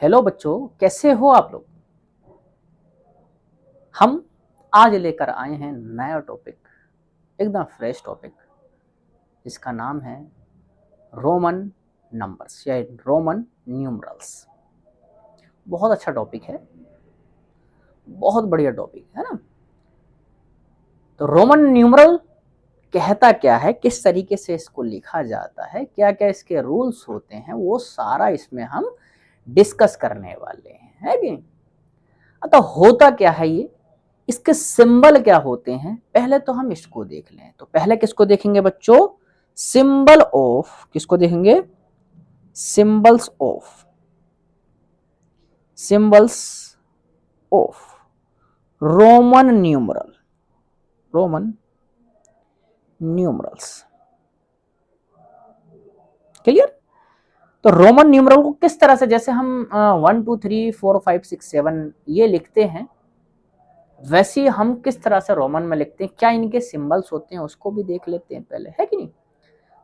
Hello बच्चों, कैसे हो आप लोग। हम आज लेकर आए हैं नया टॉपिक, एकदम फ्रेश टॉपिक। इसका नाम है रोमन नंबर्स या रोमन न्यूमरल्स। बहुत अच्छा टॉपिक है, बहुत बढ़िया टॉपिक है ना। तो रोमन न्यूमरल कहता क्या है, किस तरीके से इसको लिखा जाता है, क्या क्या इसके रूल्स होते हैं, वो सारा इसमें हम डिस्कस करने वाले हैं, है कि नहीं। अतः होता क्या है ये, इसके सिंबल क्या होते हैं, पहले तो हम इसको देख लें। तो पहले किसको देखेंगे बच्चों, सिंबल ऑफ, किसको देखेंगे, symbols of, symbols of Roman numeral, Roman numerals. Clear. तो रोमन न्यूमरल को किस तरह से, जैसे हम 1 2 3 4 5 6 7 ये लिखते हैं, वैसे हम किस तरह से रोमन में लिखते हैं, क्या इनके सिंबल्स होते हैं, उसको भी देख लेते हैं पहले, है कि नहीं।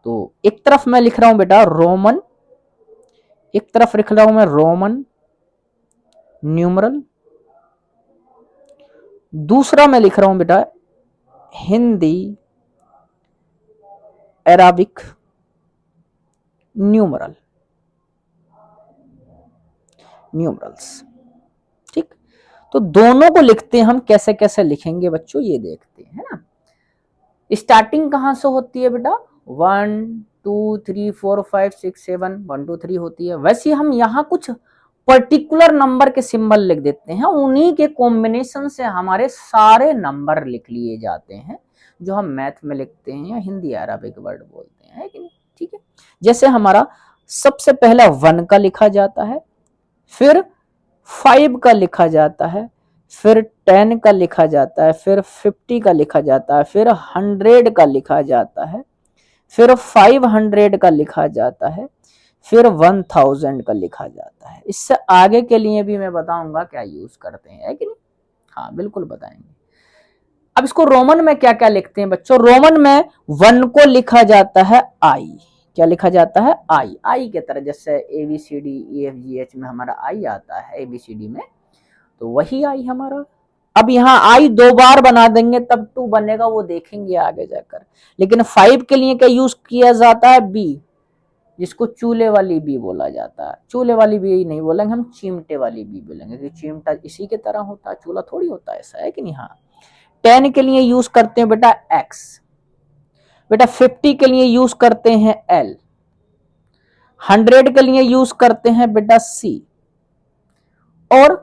तो एक तरफ मैं लिख रहा हूं बेटा रोमन, एक तरफ लिख रहा हूं मैं रोमन न्यूमरल, दूसरा मैं लिख रहा हूं बेटा हिंदी अराबिक न्यूमरल, न्यूमरल्स। ठीक। तो दोनों को लिखते हैं हम, कैसे कैसे लिखेंगे बच्चों ये देखते हैं, है ना। स्टार्टिंग कहां से होती है बेटा, 1 2 3 4 5 6 7 1 2 3 होती है। वैसे हम यहां कुछ पर्टिकुलर नंबर के सिंबल लिख देते हैं, उन्हीं के कॉम्बिनेशन से हमारे सारे नंबर लिख लिए जाते हैं, जो हम मैथ में लिखते हैं या हिंदी अरबिक वर्ड बोलते हैं, है कि नहीं। ठीक है। जैसे हमारा सबसे पहला 1 का लिखा जाता है, फिर 5 का लिखा जाता है, फिर 10 का लिखा जाता है, फिर 50 का लिखा जाता है, फिर 100 का लिखा जाता है, फिर 500 का लिखा जाता है, फिर 1000 का लिखा जाता है। इससे आगे के लिए भी मैं बताऊंगा क्या यूज करते हैं, है कि नहीं। हाँ बिल्कुल बताएंगे। अब इसको रोमन में क्या क्या लिखते हैं बच्चों, रोमन में 1 को लिखा जाता है आई, क्या लिखा जाता है आई, आई के तरह, जैसे ABCDEFGH में हमारा आई आता है ABCD में, तो वही आई हमारा। अब यहाँ आई 2 बार बना देंगे तब 2 बनेगा, वो देखेंगे आगे जाकर। लेकिन 5 के लिए क्या यूज किया जाता है, बी, जिसको चूल्हे वाली बी बोला जाता है। चूल्हे वाली बी नहीं बोलेंगे हम, चिमटे वाली बी बोलेंगे, क्योंकि चिमटा इसी के तरह होता है, चूल्हा थोड़ी होता है, ऐसा है कि नहीं। हाँ 10 के लिए यूज करते हैं बेटा एक्स, बेटा 50 के लिए यूज करते हैं एल, 100 के लिए यूज करते हैं बेटा सी, और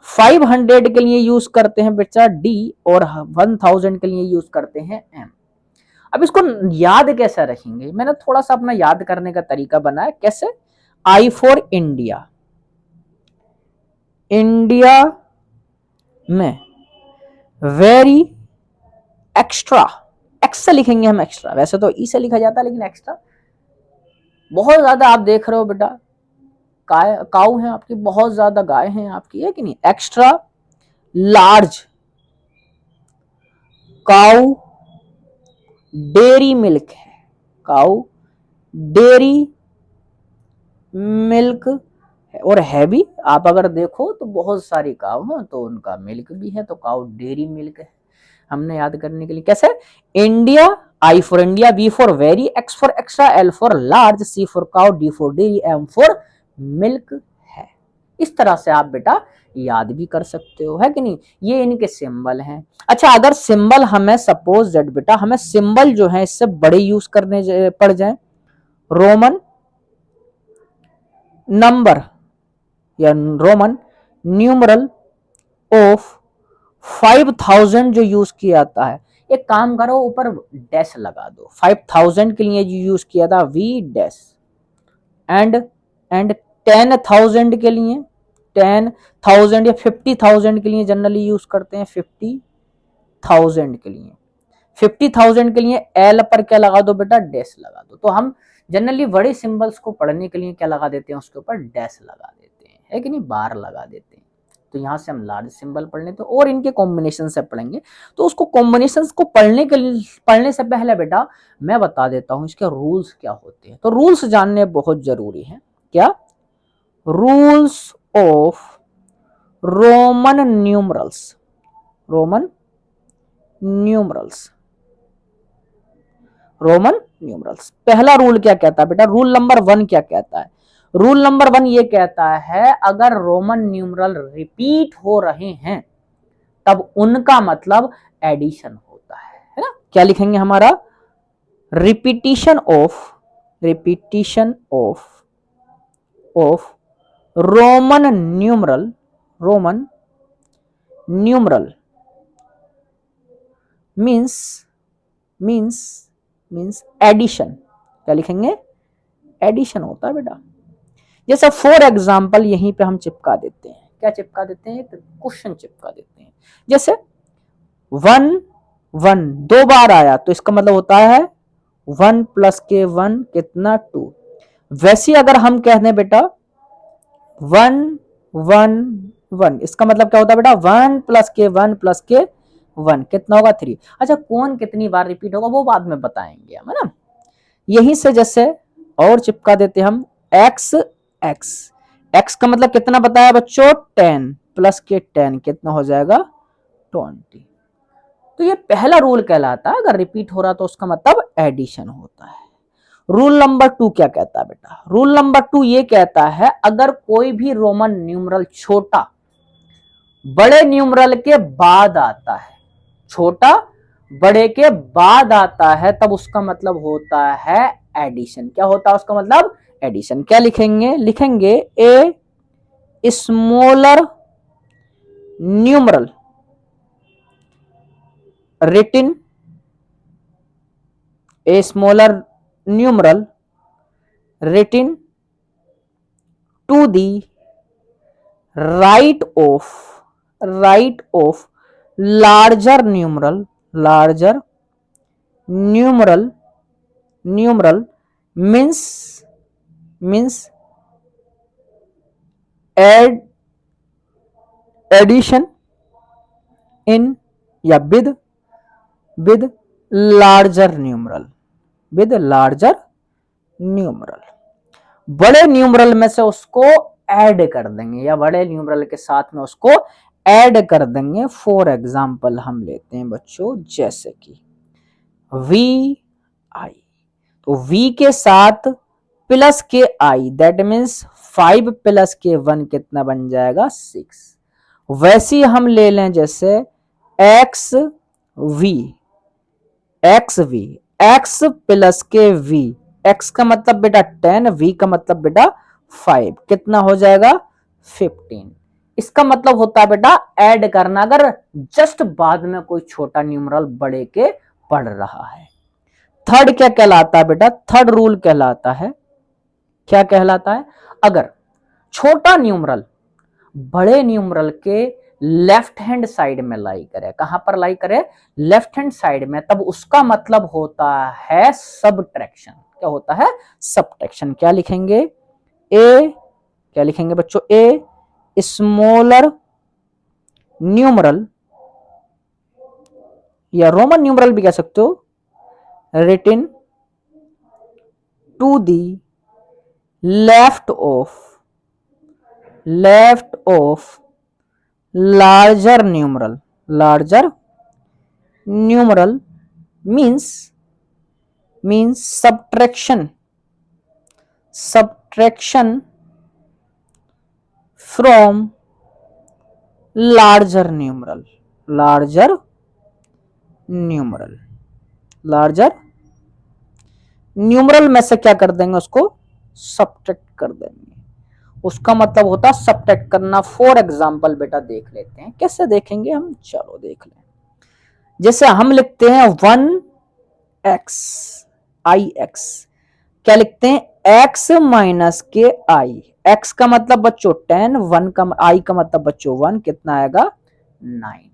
500 के लिए यूज करते हैं बेटा डी, और 1000 के लिए यूज करते हैं एम। अब इसको याद कैसे रखेंगे, मैंने थोड़ा सा अपना याद करने का तरीका बनाया, कैसे, आई फॉर इंडिया, इंडिया में वेरी एक्स्ट्रा, एक्स से लिखेंगे हम एक्स्ट्रा, वैसे तो ई से लिखा जाता है लेकिन एक्स्ट्रा, बहुत ज्यादा आप देख रहे हो बेटा काऊ है आपकी, बहुत ज्यादा गाय है आपकी, है कि नहीं। एक्स्ट्रा लार्ज काऊ डेयरी मिल्क है, काऊ डेयरी मिल्क है, और है भी, आप अगर देखो तो बहुत सारी काऊ हैं तो उनका मिल्क भी है, तो काऊ डेयरी मिल्क है। हमने याद करने के लिए कैसे, India, I for India, B for very, X for extra, L for large, C for cow, D for dairy, M for milk है। इस तरह से आप बेटा याद भी कर सकते हो, है कि नहीं। ये इनके सिंबल हैं। अच्छा अगर सिंबल हमें सपोज दैट बेटा हमें सिंबल जो है इससे बड़े यूज करने पड़ जाए, रोमन नंबर या रोमन न्यूमरल ऑफ 5000 जो यूज किया जाता है, एक काम करो ऊपर डैश लगा दो, 5000 के लिए जो यूज किया था वी डैश, एंड 10,000 के लिए 10,000 या 50,000 के लिए जनरली यूज करते हैं 50,000 के लिए, 50,000 के लिए एल पर क्या लगा दो बेटा, डैश लगा दो। तो हम जनरली बड़े सिंबल्स को पढ़ने के लिए क्या लगा देते हैं, उसके ऊपर डैश लगा देते हैं, है कि नहीं, बार लगा देते हैं। तो यहाँ से हम लार्ज सिंबल पढ़ लेते हैं और इनके कॉम्बिनेशन से पढ़ेंगे। तो उसको कॉम्बिनेशन को पढ़ने से पहले बेटा मैं बता देता हूँ इसके रूल्स क्या होते हैं। तो रूल्स जानने बहुत जरूरी है। क्या rules of Roman numerals, Roman numerals, Roman numerals. पहला रूल क्या कहता है बेटा, रूल नंबर 1 क्या कहता है? रूल नंबर 1 ये कहता है अगर रोमन न्यूमरल रिपीट हो रहे हैं तब उनका मतलब एडिशन होता है ना। क्या लिखेंगे हमारा, repetition of Roman numeral, Roman numeral means addition. क्या लिखेंगे, एडिशन होता है बेटा। जैसे फॉर एग्जाम्पल यहीं पे हम चिपका देते हैं, क्या चिपका देते हैं, क्वेश्चन चिपका देते हैं। जैसे 1 1 2 बार आया तो इसका मतलब होता है 1 प्लस के 1 कितना 2। वैसे अगर हम कह दें बेटा 1 1 1, इसका मतलब क्या होता है बेटा 1 प्लस के 1 प्लस के 1 कितना होगा 3। अच्छा कौन कितनी बार रिपीट होगा वो बाद में बताएंगे हम, है ना। यहीं से जैसे और चिपका देते हम x x, x का मतलब कितना बताया बच्चों 10 प्लस के 10 कितना हो जाएगा 20। तो ये पहला रूल कहलाता है, अगर रिपीट हो रहा तो उसका मतलब एडिशन होता है। रूल नंबर 2 क्या कहता है बेटा, रूल नंबर 2 ये कहता है अगर कोई भी रोमन न्यूमरल छोटा बड़े न्यूमरल के बाद आता है, छोटा बड़े के बाद आता है तब उसका मतलब होता है एडिशन। क्या होता है उसका मतलब, एडिशन। क्या लिखेंगे, लिखेंगे a smaller numeral written, a smaller numeral written to the right of larger numeral means addition in या with larger numeral। बड़े न्यूमरल में से उसको ऐड कर देंगे या बड़े न्यूमरल के साथ में उसको ऐड कर देंगे। फॉर एग्जाम्पल हम लेते हैं बच्चों जैसे कि वी आई, तो v के साथ प्लस के आई, दैट मीन्स 5 प्लस के 1 कितना बन जाएगा 6। वैसे हम ले लें जैसे एक्स वी एक्स प्लस के v, x का मतलब बेटा 10, v का मतलब बेटा 5 कितना हो जाएगा 15। इसका मतलब होता है बेटा ऐड करना अगर जस्ट बाद में कोई छोटा न्यूमरल बड़े के पढ़ रहा है। थर्ड क्या कहलाता है बेटा, थर्ड रूल कहलाता है, क्या कहलाता है, अगर छोटा न्यूमरल बड़े न्यूमरल के लेफ्ट हैंड साइड में लाई करे, कहां पर लाई करे, लेफ्ट हैंड साइड में, तब उसका मतलब होता है सबट्रैक्शन। क्या होता है, सबट्रैक्शन। क्या लिखेंगे, ए, क्या लिखेंगे बच्चों, ए स्मॉलर न्यूमरल या रोमन न्यूमरल भी कह सकते हो, written to the left of larger numeral means subtraction from larger numeral में से क्या कर देंगे, उसको सब्ट्रैक्ट कर देंगे। उसका मतलब होता है सब्ट्रैक्ट करना। फॉर एग्जाम्पल बेटा देख लेते हैं, कैसे देखेंगे हम, चलो देख लें। जैसे हम लिखते हैं 1x ix, क्या लिखते हैं x माइनस के i, x का मतलब बच्चों 10, 1 का i का मतलब बच्चों 1 कितना आएगा 9।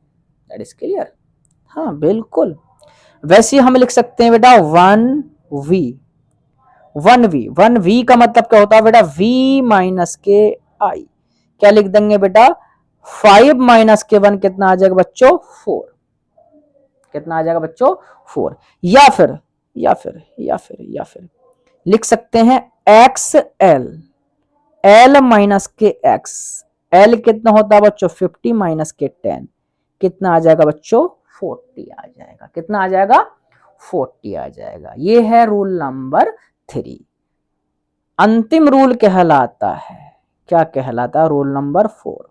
दैट इज क्लियर, हाँ बिल्कुल। वैसे हम लिख सकते हैं बेटा 1v का मतलब क्या होता है बेटा v माइनस के i, क्या लिख देंगे बेटा 5 माइनस के 1 कितना आ जाएगा बच्चों 4, कितना आ जाएगा बच्चों 4। या फिर लिख सकते हैं xl L माइनस के एक्स, L कितना होता है बच्चों 50 माइनस के 10, कितना आ जाएगा बच्चों 40 आ जाएगा, कितना आ जाएगा 40 आ जाएगा। ये है रूल नंबर 3। अंतिम रूल कहलाता है, क्या कहलाता है रूल नंबर 4,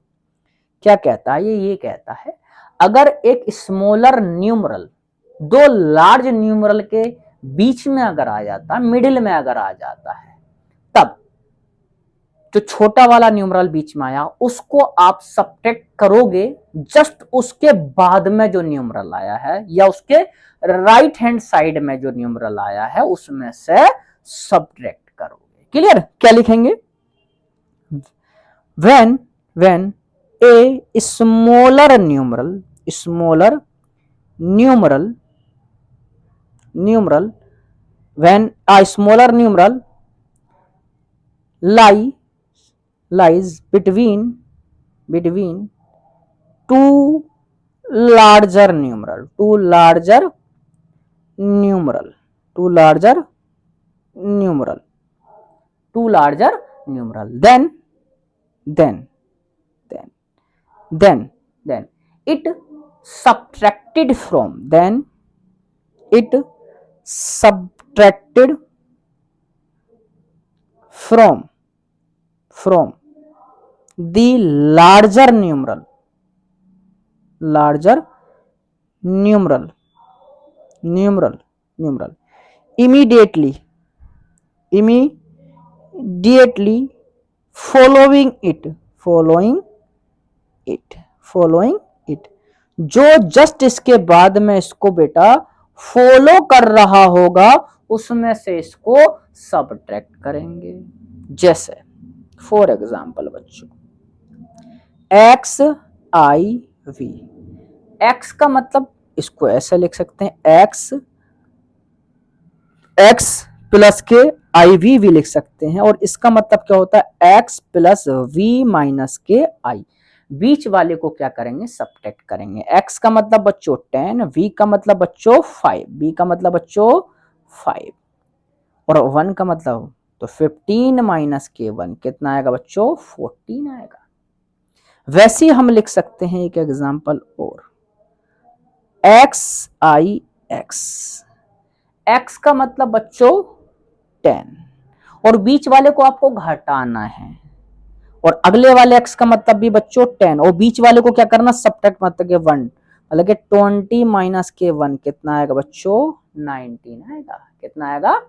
क्या कहता है ये कहता है अगर एक स्मॉलर न्यूमरल दो लार्ज न्यूमरल के बीच में अगर आ जाता है, मिडिल में अगर आ जाता है, तब जो छोटा वाला न्यूमरल बीच में आया उसको आप सब्ट्रैक्ट करोगे जस्ट उसके बाद में जो न्यूमरल आया है या उसके राइट हैंड साइड में जो न्यूमरल आया है उसमें से सब्ट्रैक्ट करोगे। क्लियर? क्या लिखेंगे? when a smaller numeral when a smaller numeral lies between two larger numeral then it subtracted from the larger numeral immediately following it जो जस्ट इसके बाद में इसको बेटा फॉलो कर रहा होगा उसमें से इसको सब्ट्रैक्ट करेंगे। जैसे फॉर एग्जाम्पल बच्चों XIV, X का मतलब इसको ऐसे लिख सकते हैं X प्लस के IV भी लिख सकते हैं, और इसका मतलब क्या होता है X प्लस V माइनस के I, बीच वाले को क्या करेंगे सब्ट्रैक्ट करेंगे। X का मतलब बच्चों 10, V का मतलब बच्चों 5, B का मतलब बच्चों 5 और 1 का मतलब तो 15 माइनस के 1 कितना आएगा बच्चों 14 आएगा। वैसे ही हम लिख सकते हैं एक एग्जांपल और XIX, X का मतलब बच्चों 10 और बीच वाले को आपको घटाना है, और अगले वाले x का मतलब भी बच्चों 10 और बीच वाले को क्या करना सब्ट्रैक्ट मतलब के 1, मतलब के 20 माइनस के 1 कितना आएगा बच्चों 19 आएगा, कितना आएगा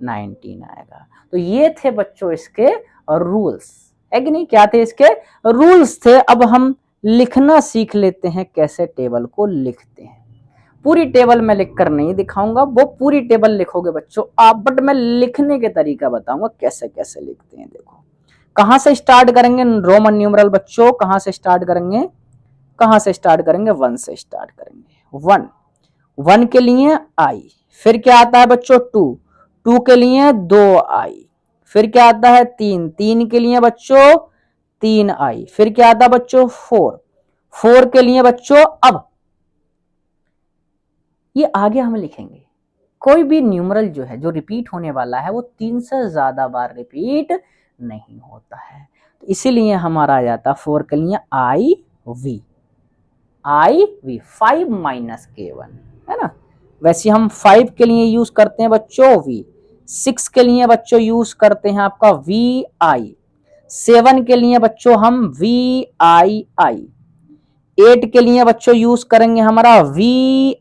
19 आएगा। तो ये थे बच्चों इसके रूल्स, है कि नहीं? क्या थे इसके रूल्स थे। अब हम लिखना सीख लेते हैं कैसे टेबल को लिखते हैं। पूरी टेबल मैं लिखकर नहीं दिखाऊंगा, वो पूरी टेबल लिखोगे बच्चों आप, बट मैं लिखने के तरीका बताऊंगा कैसे कैसे लिखते हैं। देखो कहां से स्टार्ट करेंगे रोमन न्यूमरल बच्चों, कहां से स्टार्ट करेंगे 1 से स्टार्ट करेंगे। 1 के लिए I, फिर क्या आता है बच्चों 2 के लिए 2I, फिर क्या आता है 3 के लिए बच्चों 3I, फिर क्या आता है बच्चों 4 के लिए बच्चों। अब ये आगे हम लिखेंगे, कोई भी न्यूमरल जो है जो रिपीट होने वाला है वो 3 से ज्यादा बार रिपीट नहीं होता है, तो इसीलिए हमारा आ जाता 4 के लिए IV 5 माइनस के 1, है ना। वैसे हम 5 के लिए यूज करते हैं बच्चों V, 6 के लिए बच्चों यूज करते हैं आपका VI, 7 के लिए बच्चों हम VII, 8 के लिए बच्चों यूज करेंगे हमारा VIII,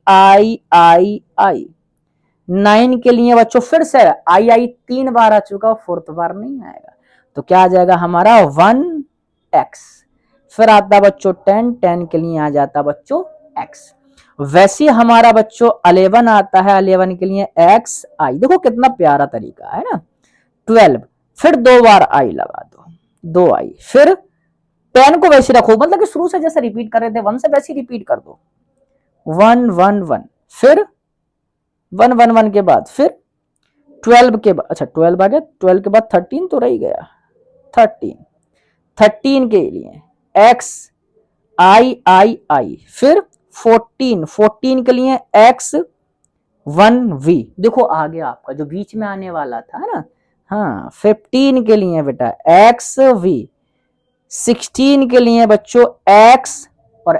9 के लिए बच्चों फिर से आई 3 बार आ चुका, 4th बार नहीं आएगा, तो क्या आ जाएगा हमारा 1X, फिर आता बच्चों 10 के लिए आ जाता बच्चों X। वैसे हमारा बच्चों 11 आता है, 11 के लिए XI, देखो कितना प्यारा तरीका है ना। 12 फिर 2 बार I लगा दो 2I, फिर 10 को वैसे रखो, मतलब कि शुरू से जैसे रिपीट कर रहे थे 1 से वैसे रिपीट कर दो 1 1 1, फिर 1 1 1 के बाद फिर 12 के बाद, अच्छा 12 आ गया, 12 के बाद 13 तो रह गया, 13 के लिए XII, फिर 14 के लिए X1V। देखो आ गया आपका जो बीच में आने वाला था ना हाँ 15 के लिए बेटा एक्स वी, 16 के लिए बच्चों एक्स, और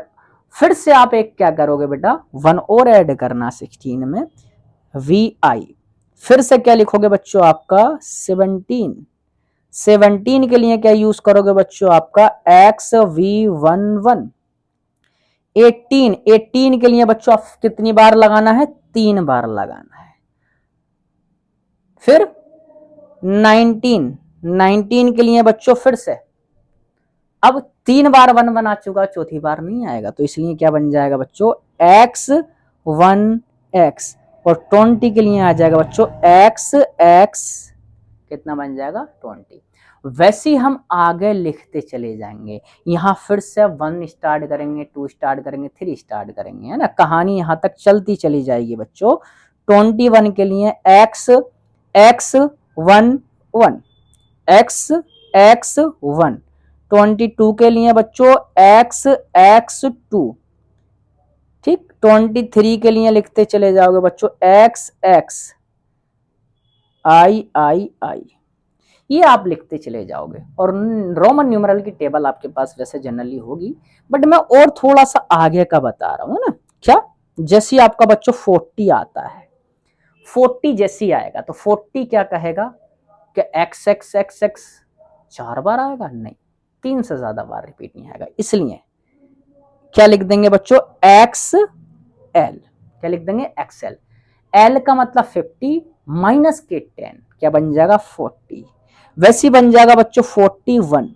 फिर से आप एक क्या करोगे बेटा, 1 और ऐड करना 16 में, वी आई, फिर से क्या लिखोगे बच्चों आपका 17, 17 के लिए क्या यूज करोगे बच्चों आपका एक्स वी वन वन, 18, 18 के लिए बच्चों आप कितनी बार लगाना है, 3 बार लगाना है, फिर 19, 19 के लिए बच्चों फिर से, अब 3 बार 1 बना चुका, चौथी बार नहीं आएगा, तो इसलिए क्या बन जाएगा बच्चों एक्स वन एक्स, और 20 के लिए आ जाएगा बच्चों एक्स एक्स, कितना बन जाएगा 20। वैसे ही हम आगे लिखते चले जाएंगे, यहां फिर से 1 स्टार्ट करेंगे, 2 स्टार्ट करेंगे, 3 स्टार्ट करेंगे, है ना, कहानी यहां तक चलती चली जाएगी बच्चों। 21 के लिए x x one one, x x one, 22 के लिए बच्चों एक्स एक्स टू, ठीक, 23 के लिए लिखते चले जाओगे बच्चों एक्स एक्स आई आई आई, ये आप लिखते चले जाओगे। और रोमन न्यूमरल की टेबल आपके पास वैसे जनरली होगी, बट मैं और थोड़ा सा आगे का बता रहा हूं ना, क्या, जैसे आपका बच्चों 40 आता है, 40 जैसी आएगा तो 40 क्या कहेगा कि एक्स एक्स एक्स एक्स 4 बार आएगा, नहीं, 3 से ज्यादा बार रिपीट नहीं आएगा, इसलिए क्या लिख देंगे बच्चों एक्स एल, क्या लिख देंगे एक्सएल, एल का मतलब 50 माइनस के 10 क्या बन जाएगा 40, वैसे बन जाएगा बच्चों 41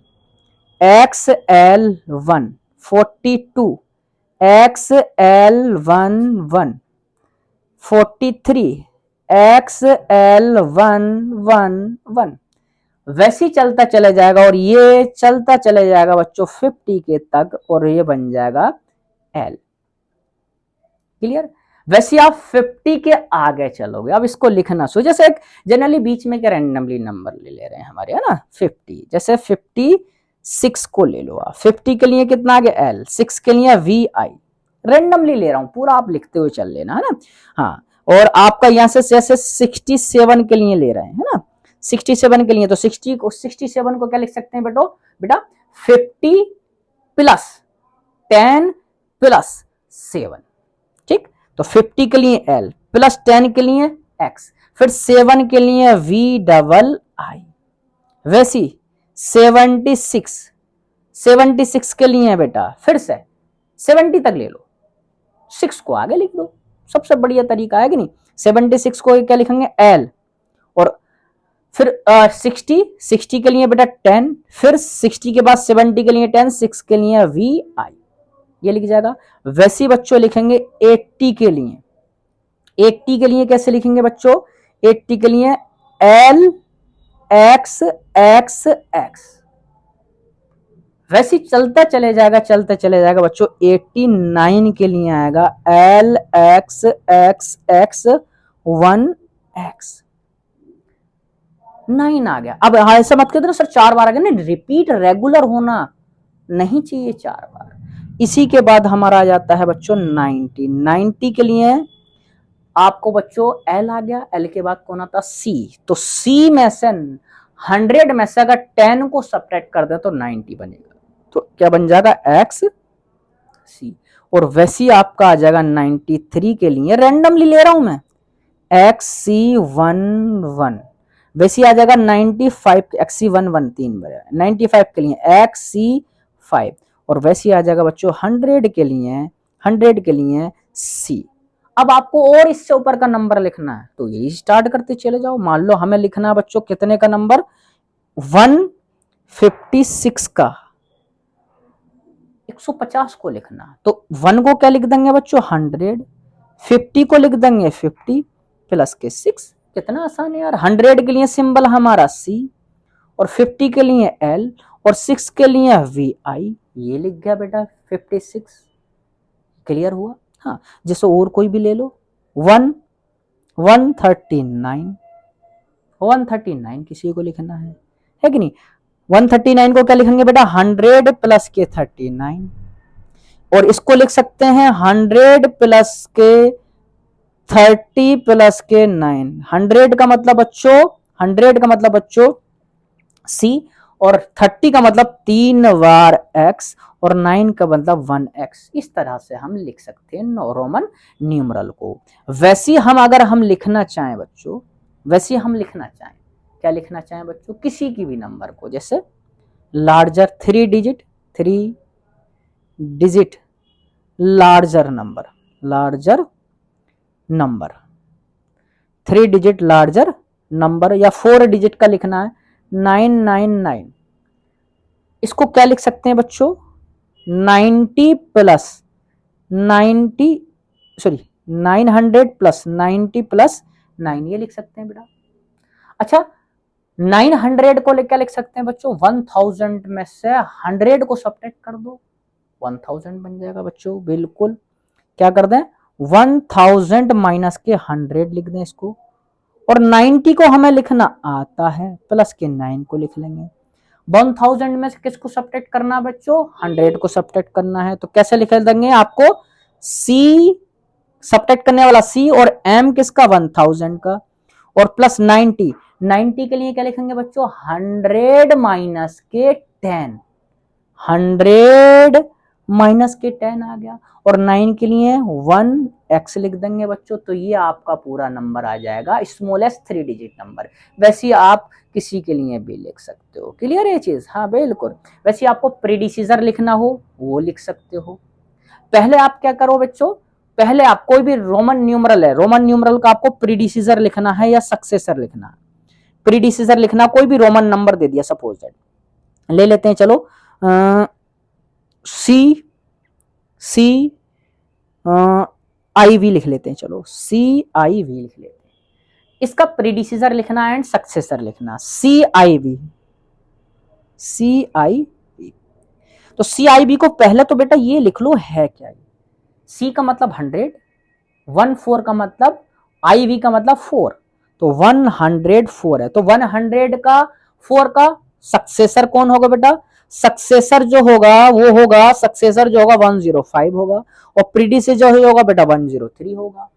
x L one, 42 x L one one, 43 x L one one one, वैसे ही चलता चला जाएगा, और ये चलता चले जाएगा बच्चों 50 के तक, और ये बन जाएगा एल, क्लियर। वैसे आप 50 के आगे चलोगे, अब इसको लिखना सो, जैसे एक जनरली बीच में क्या रैंडमली नंबर ले रहे हैं हमारे, है ना, 50, जैसे 56 को ले लो आप, 50 के लिए कितना आ गया एल, 6 के लिए वी आई, रैंडमली ले रहा हूं, पूरा आप लिखते हुए चल लेना, है ना। हाँ, और आपका यहां से जैसे 67 के लिए ले रहे हैं, है ना, 67 के लिए, तो 67 को क्या लिख सकते हैं बेटा 50 प्लस 10 प्लस 7, ठीक, तो 50 के लिए एल, प्लस 10 के लिए एक्स, फिर 7 के लिए वी डबल आई, वैसी 76 के लिए बेटा फिर से 70 तक ले लो, 6 को आगे लिख दो, सबसे बढ़िया तरीका है कि नहीं, 76 को क्या लिखेंगे एल, और फिर 60 के लिए बेटा 10, फिर 60 के बाद 70 के लिए 10, 6 के लिए वी आई, ये लिख जाएगा। वैसे बच्चों लिखेंगे 80 के लिए, 80 के लिए कैसे लिखेंगे बच्चों, 80 के लिए एल एक्स एक्स एक्स, वैसे चलता चले जाएगा बच्चों। 89 के लिए आएगा L x x x 1 x, 9 आ गया। अब ऐसा मत कहते ना सर 4 बार आ गया, नहीं, रिपीट रेगुलर होना नहीं चाहिए 4 बार। इसी के बाद हमारा आ जाता है बच्चों 90 के लिए आपको बच्चों एल आ गया, एल के बाद कौन आता सी, तो सी में से 100 में से अगर 10 को सब्ट्रैक्ट कर दे तो 90 बनेगा, तो क्या बन जाएगा एक्स सी, और वैसे आपका आ जाएगा 93 के लिए, रैंडमली ले रहा हूं मैं, एक्स सी वन वन, वैसे आ जाएगा 95 एक्स सी वन वन, 3 बार 95 के लिए एक्स सी 5, और वैसे आ जाएगा बच्चों 100 के लिए सी। अब आपको और इससे ऊपर का नंबर लिखना है तो यही स्टार्ट करते चले जाओ। मान लो हमें लिखना है बच्चों कितने का नंबर, 156 का, 150 को लिखना, तो 1 को क्या लिख देंगे बच्चों 100, 50 को लिख देंगे 50 प्लस के 6, कितना आसान है यार। 100 के लिए सिंबल हमारा सी, और 50 के लिए एल, और 6 के लिए वी आई, ये लिख गया बेटा 56, क्लियर हुआ। हाँ, जैसे और कोई भी ले लो, 139 किसी को लिखना है कि नहीं, 139 को क्या लिखेंगे बेटा 100 प्लस के 39, और इसको लिख सकते हैं 100 प्लस के 30 प्लस के 9, 100 का मतलब बच्चों 100 का मतलब बच्चों C, और 30 का मतलब 3 बार x, और 9 का मतलब 1x। इस तरह से हम लिख सकते हैं रोमन न्यूमरल को। वैसे हम अगर हम लिखना चाहें बच्चों, वैसे हम लिखना चाहें, क्या लिखना चाहें बच्चों, किसी की भी नंबर को, जैसे larger 3 digit larger number 3 digit larger number, या 4 डिजिट का लिखना है 999। इसको क्या लिख सकते हैं बच्चों, 90 प्लस 900 प्लस 90 प्लस 9, ये लिख सकते हैं बेटा। अच्छा, 900 को क्या लिख सकते हैं बच्चों, 1000 में से 100 को सब्ट्रैक्ट कर दो, 1000 बन जाएगा बच्चों। बिल्कुल, क्या कर दें, 1000 माइनस के 100 लिख दें इसको, और 90 को हमें लिखना आता है, प्लस के 9 को लिख लेंगे। 1000 में से किसको सब्ट्रैक्ट करना है बच्चों, 100 को सब्ट्रैक्ट करना है। तो कैसे लिख देंगे, आपको C सब्ट्रैक्ट करने वाला C, और M किसका, 1000 का, और प्लस 90 के लिए क्या लिखेंगे बच्चों, 100 माइनस के 10, 100 माइनस के 10 आ गया, और 9 के लिए 1x लिख देंगे बच्चों। तो ये आपका पूरा नंबर आ जाएगा, स्मॉलेस्ट 3 डिजिट नंबर। वैसे आप किसी के लिए भी लिख सकते हो। क्लियर है ये चीज, हाँ बिल्कुल। वैसे आपको प्रीडिसीजर लिखना हो वो लिख सकते हो। पहले आप क्या करो बच्चों, पहले आप कोई भी रोमन न्यूमरल है, रोमन न्यूमरल का आपको प्रीडिसीजर लिखना है या सक्सेसर लिखना है। प्रीडिसीजर लिखना, कोई भी रोमन नंबर दे दिया, सपोज दैट ले लेते हैं, चलो सी आई वी लिख लेते हैं, चलो CIV लिख लेते हैं। इसका प्रीडिसीजर लिखना एंड सक्सेसर लिखना, CIV। तो CIV को पहले तो बेटा ये लिख लो है क्या, C का मतलब 100, 14 का मतलब, IV का मतलब 4, तो 104 है। तो 100 का 4 का सक्सेसर कौन होगा बेटा, सक्सेसर जो होगा वो होगा, सक्सेसर जो होगा 105 होगा, और प्रीडिसीजर जो होगा बेटा 103 होगा।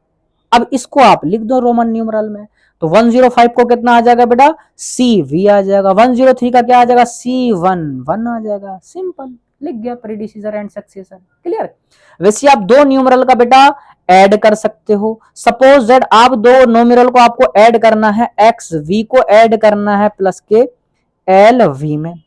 अब इसको आप लिख दो रोमन न्यूमरल में, तो 105 को कितना आ जाएगा बेटा, CV आ जाएगा, 103 का क्या आ जाएगा, C1 आ जाएगा। सिंपल, लिख गया प्रीडिसीजर एंड सक्सेसर। क्लियर। वैसे आप दो न्यूमरल का बेटा ऐड कर सकते हो। सपोज दैट आप दो न्यूमरल को आपको ऐड करना है, XV को ऐड करना है प्लस के LV में,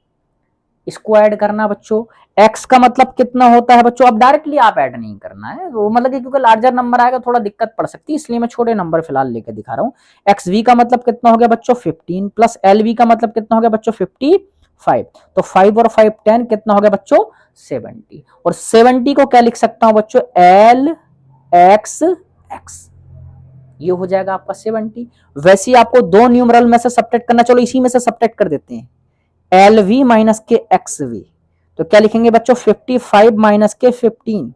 इसको ऐड करना बच्चों। x का मतलब कितना होता है बच्चों, अब डायरेक्टली आप ऐड नहीं करना है वो, मतलब कि क्योंकि लार्जर नंबर आएगा थोड़ा दिक्कत पड़ सकती है, इसलिए मैं छोटे नंबर फिलहाल लेकर दिखा रहा हूँ। XV का मतलब कितना हो गया बच्चों 15, प्लस LV का मतलब कितना हो गया बच्चों 55, तो 5 और 5 10 कितना हो गया बच्चों 70, और 70 को क्या लिख सकता हूं बच्चों, LXX, ये हो जाएगा आपका 70। वैसे आपको दो न्यूमरल में से सब्ट्रैक्ट करना, चलो इसी में से सब्ट्रैक्ट कर देते हैं, LV माइनस के XV, तो क्या लिखेंगे बच्चों 55 माइनस के 15,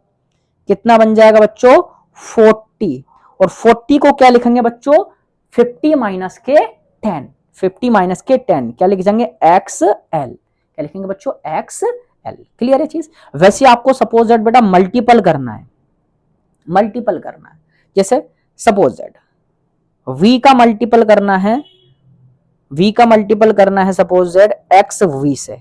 कितना बन जाएगा बच्चों 40, और 40 को क्या लिखेंगे बच्चों 50 माइनस के 10, 50 माइनस के 10 क्या लिख जाएंगे XL, क्या लिखेंगे बच्चों XL। क्लियर है चीज। वैसे आपको सपोज दैट बेटा मल्टीपल करना है, जैसे सपोज दैट V का मल्टीपल करना है सपोज दैट XV से,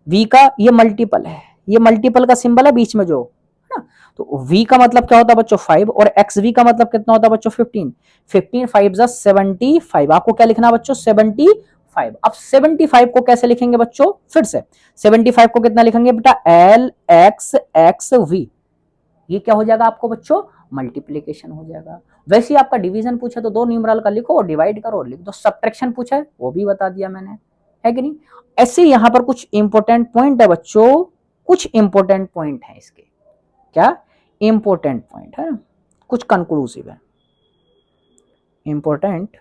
V का ये मल्टीपल है, ये मल्टीपल का सिंबल है बीच में जो है ना, तो V का मतलब क्या होता है बच्चों 5, और XV का मतलब कितना होता है बच्चों 15, 15 5 75, आपको क्या लिखना है बच्चों 75। अब 75 को कैसे लिखेंगे बच्चों, फिर से 75 को कितना लिखेंगे बेटा LXXV, ये क्या हो जाएगा आपको बच्चों मल्टीप्लीकेशन हो जाएगा। वैसे ही आपका डिवीजन पूछे तो दो न्यूमरल का लिखो और डिवाइड करो लिख दो, सब्ट्रैक्शन पूछा है वो भी बता दिया मैंने, है कि नहीं। ऐसे यहां पर कुछ इंपॉर्टेंट पॉइंट है बच्चों, कुछ इंपॉर्टेंट पॉइंट है इसके, क्या इंपॉर्टेंट पॉइंट है, कुछ कंक्लूसिव है। इंपॉर्टेंट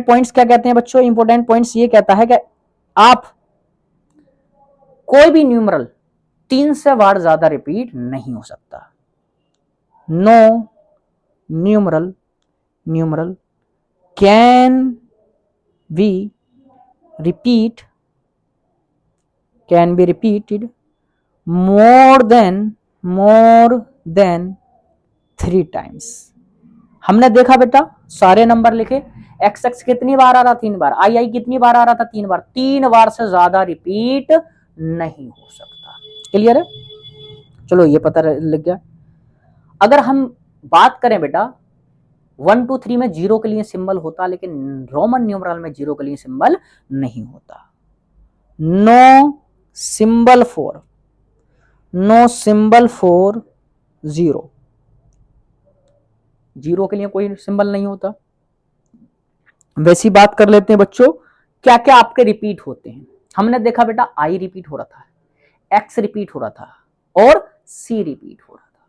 पॉइंट्स क्या कहते हैं बच्चों, इंपॉर्टेंट पॉइंट्स ये कहता है कि आप कोई भी न्यूमरल 3 से बार ज्यादा रिपीट नहीं हो सकता। No numeral can be repeated more than 3 times। हमने देखा बेटा सारे नंबर लिखे, एक्स एक्स कितनी बार आ रहा? 3 बार। आई आई कितनी बार आ रहा था? 3 बार। 3 बार से ज्यादा रिपीट नहीं हो सकता। क्लियर है? चलो ये पता लग गया। अगर हम बात करें बेटा 1 2 3 में जीरो के लिए सिंबल होता, लेकिन रोमन न्यूमरल में जीरो के लिए सिंबल नहीं होता। No symbol for zero, zero के लिए कोई सिंबल नहीं होता। वैसी बात कर लेते हैं बच्चों, क्या क्या आपके रिपीट होते हैं। हमने देखा बेटा आई रिपीट हो रहा था, एक्स रिपीट हो रहा था और सी रिपीट हो रहा था।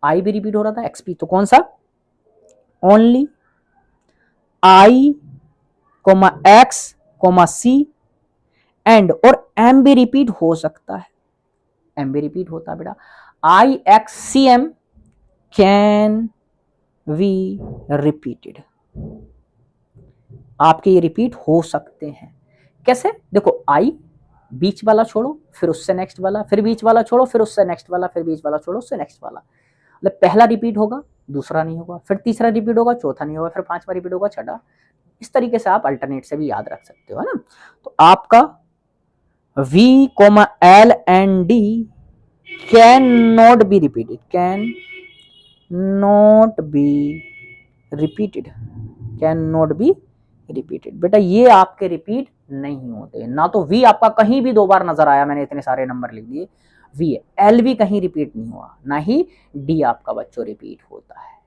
आई भी रिपीट हो रहा था, एक्स भी। तो कौन सा? Only I comma X comma C and और एम भी रिपीट हो सकता है। एम भी रिपीट होता है बेटा। I X C M can we repeated, आपके ये रिपीट हो सकते हैं। कैसे? देखो आई बीच वाला छोड़ो, फिर उससे नेक्स्ट वाला, फिर बीच वाला छोड़ो, फिर उससे नेक्स्ट वाला, फिर बीच वाला छोड़ो, उससे नेक्स्ट वाला। मतलब पहला रिपीट होगा, दूसरा नहीं होगा, फिर तीसरा रिपीट होगा, चौथा नहीं होगा, फिर पांचवा रिपीट होगा, छठा। इस तरीके से आप अल्टरनेट से भी याद रख सकते हो, है ना। तो आपका V, L and D can not be repeated, can not be repeated, can not be repeated. बेटा ये आपके रिपीट नहीं होते। ना तो V आपका कहीं भी 2 बार नजर आया, मैंने इतने सारे नंबर लिख दिए, V है। L भी कहीं रिपीट नहीं हुआ, ना ही D आपका बच्चों रिपीट होता है।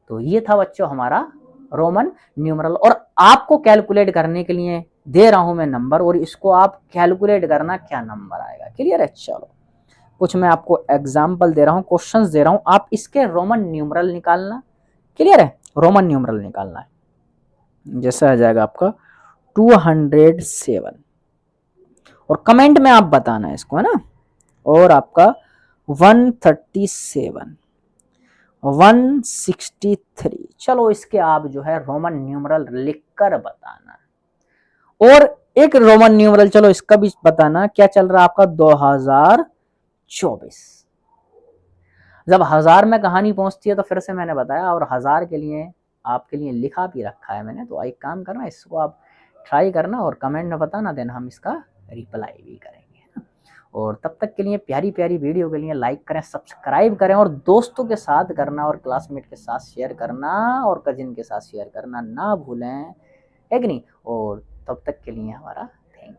तो ये था बच्चों हमारा रोमन न्यूमरल। और आपको कैलकुलेट करने के लिए दे रहा हूं मैं नंबर, और इसको आप कैलकुलेट करना क्या नंबर आएगा। क्लियर है? चलो कुछ मैं आपको एग्जाम्पल दे रहा हूं, क्वेश्चंस दे रहा हूं, आप इसके रोमन न्यूमरल निकालना। क्लियर है? रोमन न्यूमरल निकालना है। जैसा आ जाएगा आपका 207, और कमेंट में आप बताना है इसको, है ना। और आपका 137, 163। चलो इसके आप जो है रोमन न्यूमरल लिखकर बताना। और एक रोमन न्यूमरल चलो इसका भी बताना, क्या चल रहा है आपका 2024। जब 1000 में कहानी पहुंचती है तो फिर से मैंने बताया, और 1000 के लिए आपके लिए लिखा भी रखा है मैंने। तो एक काम करना, इसको आप ट्राई करना और कमेंट में बताना, देन हम इसका रिप्लाई भी करेंगे। और तब तक के लिए प्यारी प्यारी वीडियो के लिए लाइक करें, सब्सक्राइब करें, और दोस्तों के साथ करना, और क्लासमेट के साथ शेयर करना, और कजिन के साथ शेयर करना ना भूलें, है कि नहीं। और तब तक के लिए हमारा थैंक यू।